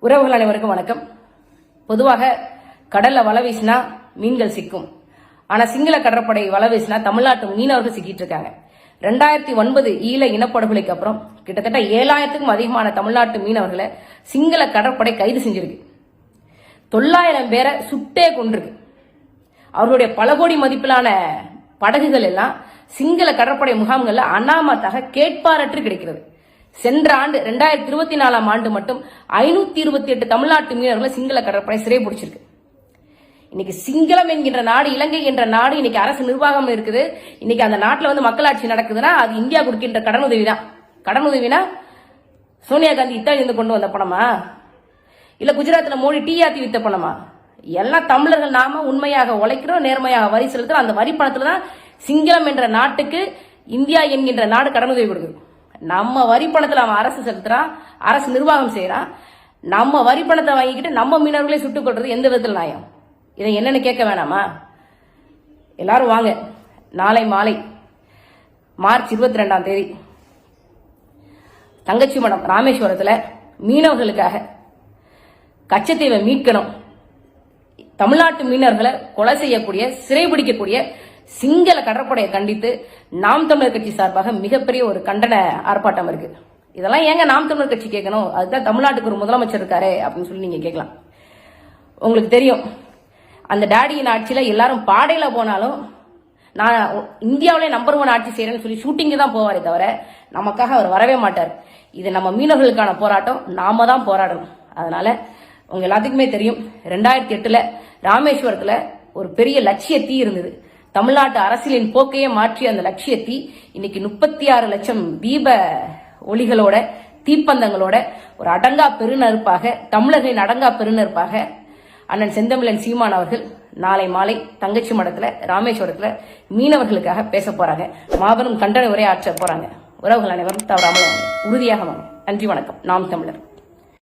உறவுகள் அனைவருக்கும் வணக்கம். பொதுவாக கடல்ல வலை வீசினா மீன்கள் சிக்கும். ஆனா சிங்கள கடற்படை வலை வீசினா தமிழ்நாட்டு மீனவர்கள் சிக்கிட்டு இருக்காங்க. 2009 ஈழ இனப்படுகொலைக்கு அப்புறம் கிட்டத்தட்ட 7000க்கும் அதிகமான தமிழ்நாட்டு மீனவர்களை சிங்கள கடற்படை கைது செஞ்சிருக்கு. 900 பேரை சுட்டே கொண்டிருக்கு. அவர்களுடைய பல கோடி மதிப்பிலான படகுகள் எல்லாம் சிங்கள கடற்படை முகாம்கள்ல அனாமத்தாக கேட்பாரற்று கிடைக்கிறது. சென்ற ஆண்டு 2024 ஆண்டு மட்டும் 528 தமிழ்நாட்டு மீனவர்களை சிங்கள கடற்படை சிறை பிடிச்சிருக்கு. இன்னைக்கு சிங்களம் என்கின்ற நாடு, இலங்கை என்ற நாடு இன்னைக்கு அரசு நிர்வாகம் இருக்குது. இன்னைக்கு அந்த நாட்டில் மக்களாட்சி நடக்குதுன்னா அது இந்தியா கொடுக்கின்ற கடனுதவி தான். கடனுதவினா சோனியா காந்தி இத்தாலி இருந்து கொண்டு வந்த பணமா, இல்ல குஜராத்ல மோடி டீ ஆத்தி வித்த பணமா? எல்லாம் தமிழர்கள் நாம உண்மையாக உழைக்கிறோம், நேர்மையாக வரி செலுத்துறோம். அந்த வரி பணத்துல தான் சிங்களம் என்ற நாட்டுக்கு இந்தியா என்கின்ற நாடு கடனுதவி கொடுக்குது. நம்ம வரி பணத்துல அவன் அரசு செலுத்துறான், அரசு நிர்வாகம் செய்யறான். நம்ம வரி பணத்தை வாங்கிக்கிட்டு நம்ம மீனவர்களே சுட்டுக் கொள்றது எந்த விதத்தில் நியாயம்? இதை என்னன்னு கேட்க வேணாமா? எல்லாரும் வாங்க, நாளை மாலை மார்ச் 22ஆம் தேதி தங்கச்சி மடம் ராமேஸ்வரத்துல மீனவர்களுக்காக கச்சத்தீவை மீட்கணும், தமிழ்நாட்டு மீனவர்களை கொலை செய்யக்கூடிய, சிறைபிடிக்கக்கூடிய சிங்கள கடற்படையை கண்டித்து நாம் தமிழர் கட்சி சார்பாக மிகப்பெரிய ஒரு கண்டன ஆர்ப்பாட்டம் இருக்கு. இதெல்லாம் ஏங்க நாம் தமிழர் கட்சி கேட்கணும்? அதுதான் தமிழ்நாட்டுக்கு ஒரு முதலமைச்சர் இருக்காரு அப்படின்னு சொல்லி நீங்க கேட்கலாம். உங்களுக்கு தெரியும், அந்த டாடியின் ஆட்சியில எல்லாரும் பாடையில போனாலும் நான் இந்தியாவிலே நம்பர் 1 ஆட்சி செய்யறேன்னு சொல்லி ஷூட்டிங்கு தான் போவாரே தவிர நமக்காக அவர் வரவே மாட்டார். இது நம்ம மீனவர்களுக்கான போராட்டம், நாம தான் போராடணும். அதனால உங்க எல்லாத்துக்குமே தெரியும், 2008 ராமேஸ்வரத்துல ஒரு பெரிய லட்சிய தீ இருந்தது. தமிழ்நாட்டு அரசியலின் போக்கையே மாற்றி அந்த லட்சிய தீ இன்னைக்கு 36 லட்சம் தீப ஒளிகளோட, தீப்பந்தங்களோட ஒரு அடங்கா பெருநெருப்பாக, தமிழர்களின் அடங்கா பெருநெருப்பாக அண்ணன் செந்தமிழன் சீமான் அவர்கள் நாளை மாலை தங்கச்சி மடத்துல ராமேஸ்வரத்துல மீனவர்களுக்காக பேச போறாங்க. மாபெரும் கண்டன உரை ஆற்ற போறாங்க. உறவுகள் அனைவரும் தவறாமல் வாங்க, உறுதியாக வாங்க. நன்றி, வணக்கம். நாம் தமிழர்.